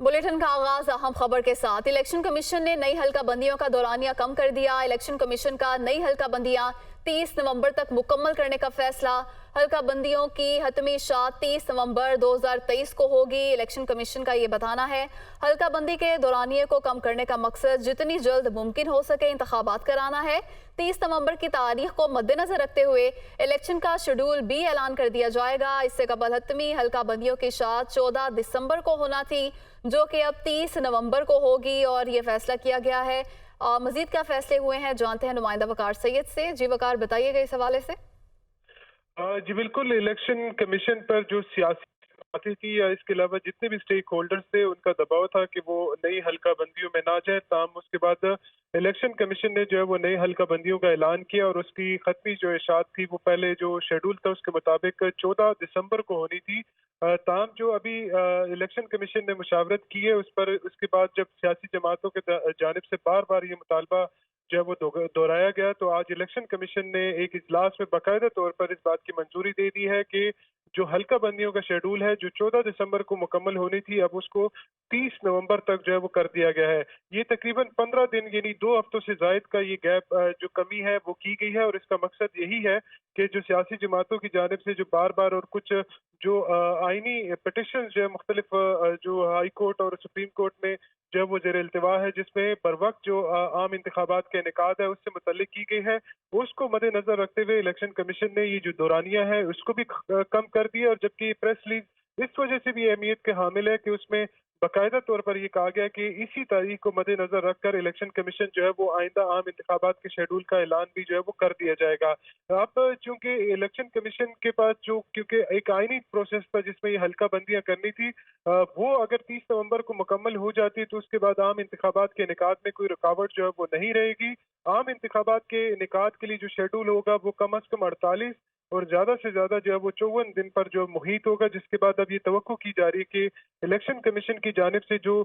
Bulletin का आगाज अहम खबर के साथ। इलेक्शन कमीशन ने नई हल्का बंदियों का दौरानिया कम कर दिया। इलेक्शन कमीशन का नई हल्का बंदियां 30 नवंबर तक मुकम्मल करने का फैसला। हल्का बंदियों की हतमी शात 30 नवंबर 2023 को होगी। इलेक्शन कमीशन का ये बताना है, हल्का बंदी के दौरानिये को कम करने का मकसद जितनी जल्द मुमकिन हो सके इंतखाबात कराना है। 30 नवंबर की तारीख को मद्देनजर रखते हुए इलेक्शन का शेड्यूल भी ऐलान कर दिया जाएगा। इससे कबल हतमी हल्का बंदियों की शात 14 दिसंबर को होना थी, जो कि अब 30 नवंबर को होगी और ये फैसला किया गया है। मजीद क्या फैसले हुए हैं जानते हैं नुमाइंदा वकार सैयद से। जी वकार, बताइएगा इस हवाले से। जी बिल्कुल, इलेक्शन कमीशन पर जो सियासी बातें थी या इसके अलावा जितने भी स्टेक होल्डर्स थे उनका दबाव था कि वो नई हल्का बंदियों में ना जाए। ताम उसके बाद इलेक्शन कमीशन ने जो है वो नई हल्का बंदियों का ऐलान किया और उसकी खत्मी जो इशात थी वो पहले जो शेड्यूल था उसके मुताबिक 14 दिसंबर को होनी थी। ताम जो अभी इलेक्शन कमीशन ने मुशावरत की है उस पर, उसके बाद जब सियासी जमातों के जानिब से बार बार ये मुतालबा जो है वो दोहराया गया, तो आज इलेक्शन कमीशन ने एक इजलास में बाकायदा तौर पर इस बात की मंजूरी दे दी है कि जो हल्का बंदियों का शेड्यूल है जो 14 दिसंबर को मुकम्मल होनी थी, अब उसको 30 नवंबर तक जो है वो कर दिया गया है। ये तकरीबन 15 दिन यानी 2 हफ्तों से जायद का ये गैप जो कमी है वो की गई है और इसका मकसद यही है कि जो सियासी जमातों की जानिब से जो बार बार और कुछ जो आईनी पिटिशन जो है मुख्तलिफ जो हाई कोर्ट और सुप्रीम कोर्ट में जो है वो जेर इल्तिवा है, जिसमें बर वक्त जो आम इंतखाबात के इनेकाद है उससे मुतल्लिक की गई है, उसको मद्देनजर रखते हुए इलेक्शन कमीशन ने ये जो दौरानिया है उसको भी कम कर दिया। और जबकि ये प्रेस रिलीज इस वजह से भी अहमियत के हामिल है कि उसमें बाकायदा तौर पर यह कहा गया कि इसी तारीख को मद्देनजर रखकर इलेक्शन कमीशन जो है वो आइंदा आम इंतखाबात के शेड्यूल का ऐलान भी जो है वो कर दिया जाएगा। अब चूंकि इलेक्शन कमीशन के पास जो, क्योंकि एक आईनी प्रोसेस था जिसमें ये हल्का बंदियां करनी थी, वो अगर 30 नवंबर को मुकम्मल हो जाती तो उसके बाद आम इंतखाबात के इनेकाद में कोई रुकावट जो है वो नहीं रहेगी। आम इंतखाबात के इनेकाद के लिए जो शेड्यूल होगा वो कम अज कम 48 और ज्यादा से ज्यादा जो है वो 54 दिन पर जो मुहित होगा, जिसके बाद अब ये तवक्को की जा रही है कि इलेक्शन कमीशन की जानिब से जो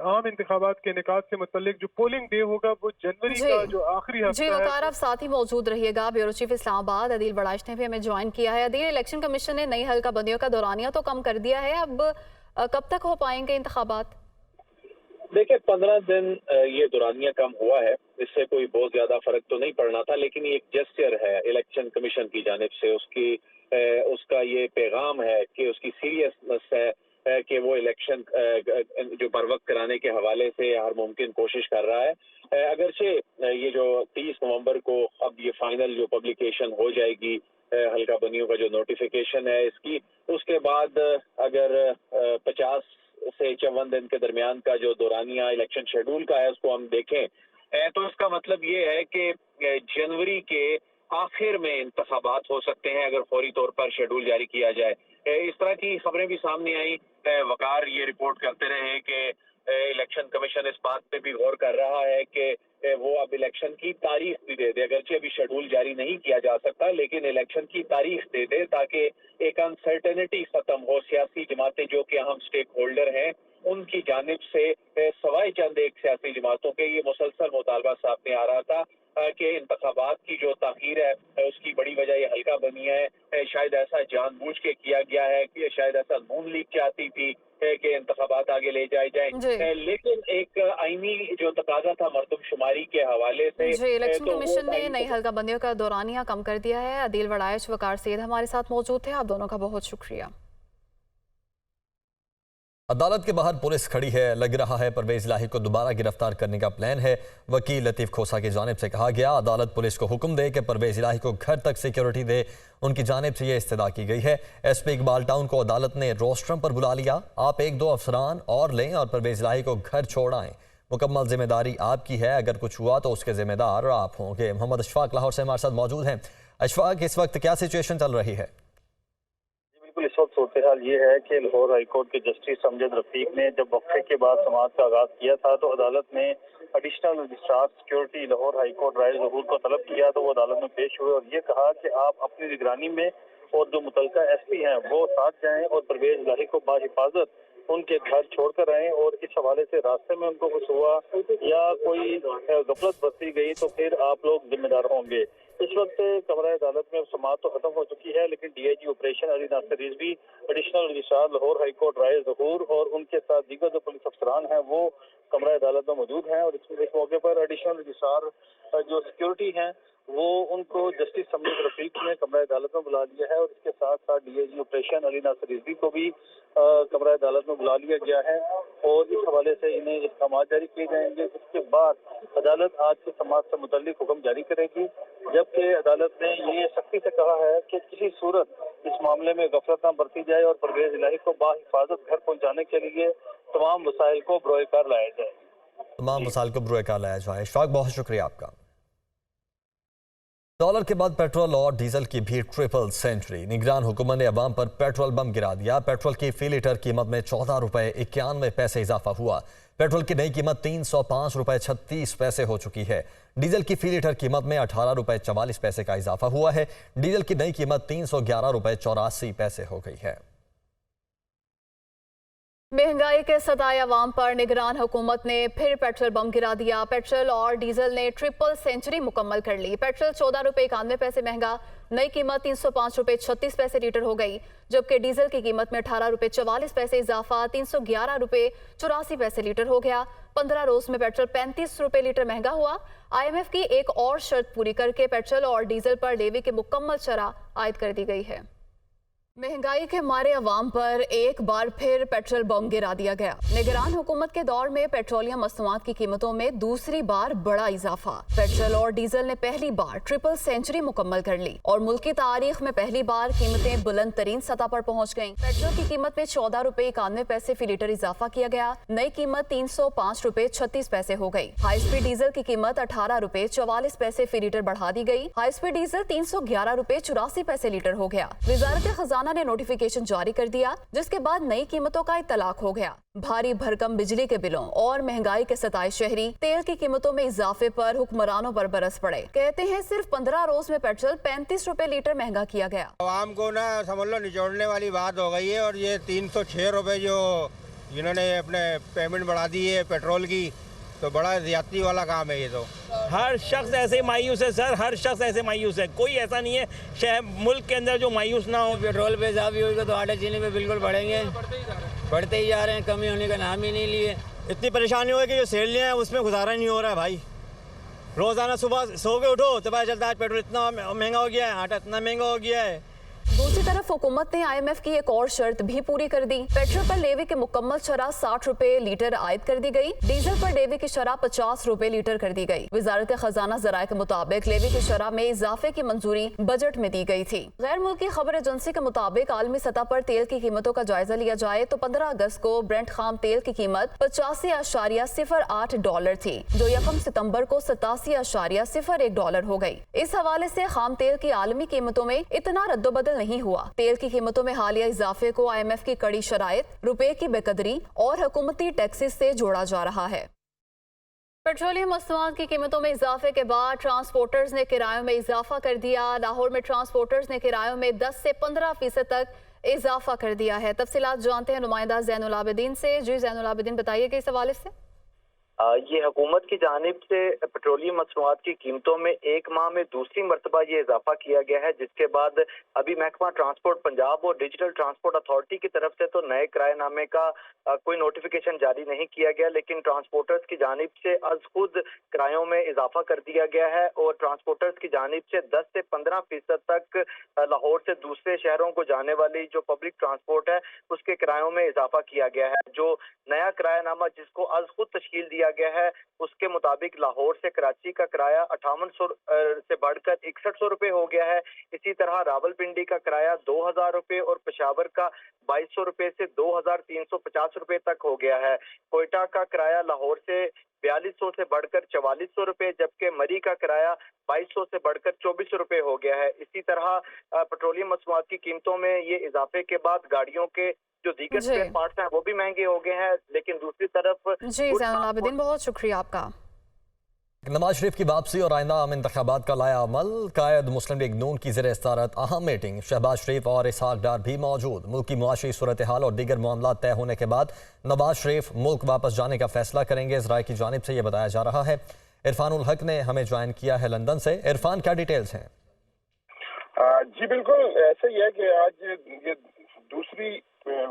आम इंतखाबात के इनेकाद से मुतल्लिक जो पोलिंग डे होगा वो जनवरी जी का जो आखिरी जी हफ्ता है। वकार, आप साथ ही मौजूद रहिएगा। ब्यूरो चीफ इस्लामाबाद अदील बड़ाइश ने भी हमें ज्वाइन किया है। अदील, इलेक्शन कमीशन ने नई हल्का बंदियों का दौरानिया तो कम कर दिया है, अब कब तक हो पाएंगे इंतखाबात? देखिए 15 दिन ये दुरानिया कम हुआ है, इससे कोई बहुत ज्यादा फर्क तो नहीं पड़ना था, लेकिन ये एक जेस्चर है इलेक्शन कमीशन की जानिब से, उसका ये पैगाम है कि उसकी सीरियसनेस है कि वो इलेक्शन जो बर वक्त कराने के हवाले से हर मुमकिन कोशिश कर रहा है। अगरचे ये जो 30 नवंबर को अब ये फाइनल जो पब्लिकेशन हो जाएगी हल्का बंदियों का जो नोटिफिकेशन है इसकी, उसके बाद अगर 50 से 54 दिन के दरमियान का जो दौरानिया इलेक्शन शेड्यूल का है उसको हम देखें, तो इसका मतलब ये है कि जनवरी के आखिर में इंतखाबात हो सकते हैं अगर फौरी तौर पर शेड्यूल जारी किया जाए। इस तरह की खबरें भी सामने आई। वकार ये रिपोर्ट करते रहे कि इलेक्शन कमीशन इस बात पे भी गौर कर रहा है कि वो अब इलेक्शन की तारीख भी दे दे, अगरचे अभी शेड्यूल जारी नहीं किया जा सकता, लेकिन इलेक्शन की तारीख दे दे ताकि एक अनसर्टेनिटी खत्म हो। सियासी जमातें जो कि अहम स्टेक होल्डर हैं उनकी जानिब से सवाए चंद एक सियासी जमातों के ये मुसलसल मुतालबा सामने आ रहा था कि इंतखाबात की जो ताखीर है उसकी बड़ी वजह ये हल्का बंदियां है। शायद ऐसा जानबूझ के किया गया है कि शायद ऐसा नून लीग चाहती थी कि इंतखाबात आगे ले जाए जाए, लेकिन एक आईनी जो तकाजा था मरदमशुमारी के हवाले से, जी, इलेक्शन तो वो कमीशन ने नई हल्का बंदियों का दौरानिया कम कर दिया है। अदील बड़ाइश, वकार सैयद हमारे साथ मौजूद थे। आप दोनों का बहुत शुक्रिया। अदालत के बाहर पुलिस खड़ी है, लग रहा है परवेज इलाही को दोबारा गिरफ्तार करने का प्लान है। वकील लतीफ खोसा की जानिब से कहा गया, अदालत पुलिस को हुक्म दे कि परवेज इलाही को घर तक सिक्योरिटी दे। उनकी जानिब से यह इस्तदा की गई है। एसपी इकबाल टाउन को अदालत ने रोस्ट्रम पर बुला लिया। आप 1-2 अफसरान और लें और परवेज इलाही को घर छोड़ आएं। मुकम्मल जिम्मेदारी आपकी है, अगर कुछ हुआ तो उसके जिम्मेदार आप होंगे। मोहम्मद अशफाक लाहौर से हमारे साथ मौजूद हैं। अशफाक, इस वक्त क्या सिचुएशन चल रही है? इस वक्त सूरत हाल ये है कि लाहौर हाईकोर्ट के जस्टिस अमजद रफीक ने जब वक्फे के बाद समाअत का आगाज किया था तो अदालत ने additional registrar security Lahore high court Rai Zahoor को तलब किया, तो वो अदालत में पेश हुए और ये कहा कि आप अपनी निगरानी में और जो मुतलका एसपी हैं वो साथ जाएं और परवेज इलाही को बाहिफाजत उनके घर छोड़कर आए और इस हवाले से रास्ते में उनको कुछ हुआ या कोई गफलत बरती गई तो फिर आप लोग जिम्मेदार होंगे। इस वक्त कमरा अदालत में समाअत तो खत्म हो चुकी है, लेकिन DIG operation Ali Nasir Rizvi, additional registrar Lahore high court Rai Zahoor और उनके साथ दीगर जो पुलिस अफसरान हैं वो कमरा अदालत में मौजूद हैं। और इस मौके पर एडिशनल रजिस्ट्रार जो सिक्योरिटी हैं वो उनको जस्टिस समझद रफीक ने कमरा अदालत में बुला लिया है और इसके साथ साथ डीआईजी ऑपरेशन अली नासिर रिजवी को भी कमरा अदालत में बुला लिया गया है और इस हवाले से इन्हें अहकाम जारी किए जाएंगे। इसके बाद अदालत आज के समाअत से मुतल्लिक हुक्म जारी करेगी, जबकि अदालत ने ये सख्ती से कहा है कि किसी सूरत इस मामले में गफलत न बरती जाए और परवेज इलाही को बाहिफाजत घर पहुंचाने के लिए तमाम वसाइल को बरोएकार लाया जाए। तमाम वसाइल को बरोएकार लाया जाए। इशफाक, बहुत शुक्रिया आपका। डॉलर के बाद पेट्रोल और डीजल की भी ट्रिपल सेंचुरी। निगरान हुकूमत ने अवाम पर पेट्रोल बम गिरा दिया। पेट्रोल की फी लीटर कीमत में 14 रुपये 91 पैसे इजाफा हुआ। पेट्रोल की नई कीमत 305 रुपये 36 पैसे हो चुकी है। डीजल की फी लीटर कीमत में 18 रुपये 44 पैसे का इजाफा हुआ है। डीजल की नई कीमत 311 रुपये 84 पैसे हो गई है। महंगाई के सताए अवाम पर निगरान हुकूमत ने फिर पेट्रोल बम गिरा दिया। पेट्रोल और डीजल ने ट्रिपल सेंचुरी मुकम्मल कर ली। पेट्रोल 14 रुपये 91 पैसे महंगा, नई कीमत 305 रुपये 36 पैसे लीटर हो गई, जबकि डीजल की कीमत में 18 रुपये 44 पैसे इजाफा 311 रुपये 84 पैसे लीटर हो गया। 15 रोज में पेट्रोल 35 रुपये लीटर महंगा हुआ। IMF की एक और शर्त पूरी करके पेट्रोल और डीजल पर लेवी की मुकम्मल शरह आयद कर दी गई है। महंगाई के मारे अवाम पर एक बार फिर पेट्रोल बम गिरा दिया गया। निगरान हुकूमत के दौर में पेट्रोलियम मसनूआत की कीमतों में दूसरी बार बड़ा इजाफा। पेट्रोल और डीजल ने पहली बार ट्रिपल सेंचुरी मुकम्मल कर ली और मुल्क की तारीख में पहली बार कीमतें बुलंद तरीन सतह पर पहुंच गईं। पेट्रोल की कीमत में 14 रुपये 91 पैसे फी लीटर इजाफा किया गया। नई कीमत 305 रुपये 36 पैसे हो गई। हाई स्पीड डीजल की कीमत 18 रुपये 44 पैसे फी लीटर बढ़ा दी गई। हाई स्पीड डीजल 311 रुपये 84 पैसे लीटर हो गया। वजारत खजाना ने नोटिफिकेशन जारी कर दिया, जिसके बाद नई कीमतों का इतलाक हो गया। भारी भरकम बिजली के बिलों और महंगाई के सताए शहरी तेल की कीमतों में इजाफे पर हुक्मरानों पर बरस पड़े। कहते हैं सिर्फ 15 रोज में पेट्रोल 35 रुपए लीटर महंगा किया गया। आवाम को ना समझ लो निचोड़ने वाली बात हो गई है। और ये 306 रुपए जो जिन्होंने अपने पेमेंट बढ़ा दी है पेट्रोल की, तो बड़ा ज्यादती वाला काम है ये। तो हर शख्स ऐसे मायूस है सर, हर शख्स ऐसे मायूस है। कोई ऐसा नहीं है शहर मुल्क के अंदर जो मायूस ना हो। पेट्रोल पे इजाफा होगा तो आटे चीनी पे बिल्कुल बढ़ेंगे, बढ़ते ही जा रहे हैं, कमी होने का नाम ही नहीं लिए। इतनी परेशानी हो है कि जो सैलरियाँ हैं उसमें गुजारा नहीं हो रहा है भाई। रोजाना सुबह सो के उठो तो पता चलता है पेट्रोल इतना महंगा हो गया है, आटा इतना महंगा हो गया है। दूसरी तरफ हुकूमत ने IMF की एक और शर्त भी पूरी कर दी। पेट्रोल पर लेवी की मुकम्मल शरह 60 रुपए लीटर आयद कर दी गई। डीजल पर लेवी की शरह 50 रुपए लीटर कर दी गई। वजारत खजाना जराये के मुताबिक लेवी की शरह में इजाफे की मंजूरी बजट में दी गई थी। गैर मुल्की खबर एजेंसी के मुताबिक आलमी सतह पर तेल की कीमतों का जायजा लिया जाए तो 15 अगस्त को ब्रेंट खाम तेल की कीमत 85.08 डॉलर थी, जो 1 सितम्बर को 87.01 डॉलर हो गई। इस हवाले से खाम तेल की आलमी कीमतों में इतना रद्दोबदल नहीं हुआ। तेल की कीमतों में हालिया इजाफे को IMF की कड़ी शराइत, रुपए की बेकदरी और हुकूमती टैक्सेस से जोड़ा जा रहा है। पेट्रोलियम मसनूआत की कीमतों में इजाफे के बाद ट्रांसपोर्टर्स ने किरायों में इजाफा कर दिया। लाहौर में ट्रांसपोर्टर्स ने किरायों में 10 से 15% तक इजाफा कर दिया है। तफसीलात जानते हैं नुमाइंदा ज़ैनुल आबिदीन से। जी ज़ैनुल आबिदीन, बताइए कि इस हवाले से। ये हुकूमत की जानिब से पेट्रोलियम मसनूआत की कीमतों में एक माह में दूसरी मरतबा ये इजाफा किया गया है, जिसके बाद अभी महकमा ट्रांसपोर्ट पंजाब और डिजिटल ट्रांसपोर्ट अथॉरिटी की तरफ से तो नए किराएनामे का कोई नोटिफिकेशन जारी नहीं किया गया, लेकिन ट्रांसपोर्टर्स की जानिब से अज खुद किरायों में इजाफा कर दिया गया है और ट्रांसपोर्टर्स की जानिब से 10 से 15% तक लाहौर से दूसरे शहरों को जाने वाली जो पब्लिक ट्रांसपोर्ट है उसके किरायों में इजाफा किया गया है। जो नया किरायानामा जिसको अज खुद तश्कील दिया गया है उसके मुताबिक लाहौर से कराची का किराया 5800 से बढ़कर 6100 रुपए हो गया है। इसी तरह रावलपिंडी का किराया 2000 रुपए और पेशावर का 2200 रुपए से 2350 रुपए तक हो गया है। कोयटा का किराया लाहौर से 4200 से बढ़कर 4400 रुपए, जबकि मरी का किराया 2200 से बढ़कर 2400 रुपए हो गया है। इसी तरह पेट्रोलियम मसनूआत की कीमतों में ये इजाफे के बाद गाड़ियों के जो दीगर स्पेयर पार्ट्स हैं वो भी महंगे हो गए हैं, लेकिन दूसरी तरफ जी ज़ैनुल आबिदीन, बहुत शुक्रिया आपका। नवाज शरीफ की वापसी और आइंदा आम इंतखाबात का लाया अमल। कायद मुस्लिम लीग नून की ज़ेर सदारत अहम मीटिंग। शहबाज शरीफ और इसहाक डार भी मौजूद। मुल्क की मुआशी सूरत हाल और दीगर मामला तय होने के बाद नवाज शरीफ मुल्क वापस जाने का फैसला करेंगे, इजराइल की जानिब से यह बताया जा रहा है। इरफानुल हक ने हमें ज्वाइन किया है लंदन से। इरफान, क्या डिटेल्स हैं? जी बिल्कुल ऐसा ही है कि आज ये दूसरी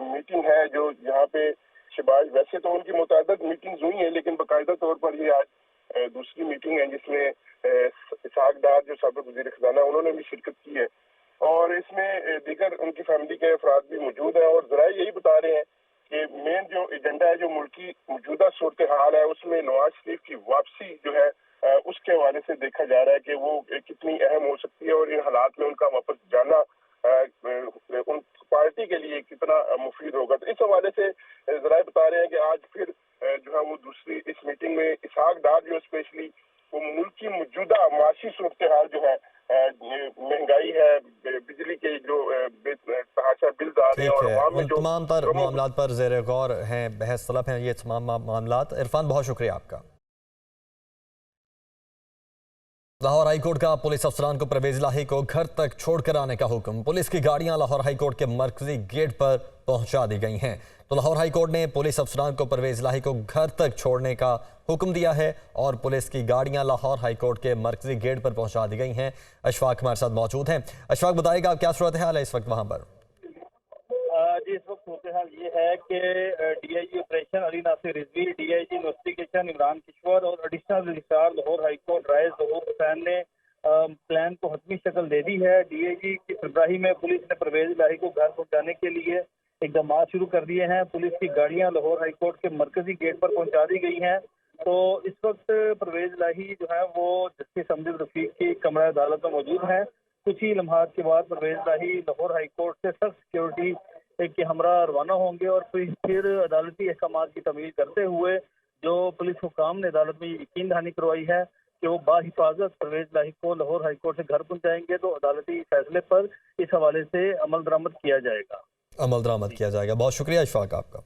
मीटिंग है जो यहाँ पे शहबाज, वैसे तो उनकी मुताबिक मीटिंग्स हुई हैं लेकिन बाकायदा तौर पर ये आज दूसरी मीटिंग है जिसमें इसहाक डार जो साबिक वज़ीर ख़ज़ाना उन्होंने भी शिरकत की है और इसमें दीगर उनकी फैमिली के अफराद भी मौजूद हैं और ज़रा यही बता रहे हैं कि मेन जो एजेंडा है, जो मुल्क की मौजूदा सूरत हाल है, उसमें नवाज शरीफ की वापसी जो है उसके हवाले से देखा जा रहा है कि वो कितनी अहम हो सकती है और इन हालात में उनका वापस जाना उन पार्टी के लिए कितना मुफीद होगा। तो इस हवाले से जरा बता रहे हैं कि आज फिर जो है वो दूसरी इस मीटिंग में इसहाक डार जो स्पेशली वो मुल्क की मौजूदा माशी सूरत हाल जो है, महंगाई है, बिजली के जो तहाशा बिल आ रहे हैं और अवाम में जो तमाम तर मामलात पर ज़ेर गौर हैं, बहस तलब हैं ये तमाम मामलात। इरफान, बहुत शुक्रिया आपका। लाहौर हाईकोर्ट का पुलिस अफसरान को परवेज इलाही को घर तक छोड़कर आने का हुक्म। पुलिस की गाड़ियां लाहौर हाईकोर्ट के मरकजी गेट पर पहुंचा दी गई हैं। तो लाहौर हाईकोर्ट ने पुलिस अफसरान को परवेज इलाही को घर तक छोड़ने का हुक्म दिया है और पुलिस की गाड़ियां लाहौर हाईकोर्ट के मरकजी गेट पर पहुंचा दी गई हैं। अशफाक हमारे साथ मौजूद हैं। अशफाक, बताएगा क्या सूरत हाल है इस वक्त वहाँ पर? जी इस वक्त सूरत हाल ये है कि DIG operation Ali Nasir Rizvi, DIG investigation Imran Kishwar और additional registrar Lahore high court Rai Zahoor Hussain ने प्लान को हतमी शक्ल दे दी है। डीआईजी की सरबराही में पुलिस ने परवेज इलाही को घर पहुंचाने के लिए इकदाम शुरू कर दिए हैं। पुलिस की गाड़ियां लाहौर हाईकोर्ट के मरकजी गेट पर पहुंचा दी गई हैं। तो इस वक्त परवेज इलाही जो है वो जस्टिस अमजद रफीक की कमरा अदालत में मौजूद है। कुछ ही लम्हात के बाद परवेज इलाही लाहौर हाईकोर्ट से सख्त सिक्योरिटी के हमरा रवाना होंगे और फिर अदालती अहकाम की तमील करते हुए जो पुलिस हुकाम ने अदालत में यकीन दहानी करवाई है कि वो बाहिफाजत परवेज इलाही को लाहौर हाईकोर्ट से घर पहुंचाएंगे, तो अदालती फैसले पर इस हवाले से अमल दरामद किया जाएगा। बहुत शुक्रिया अशफाक आपका।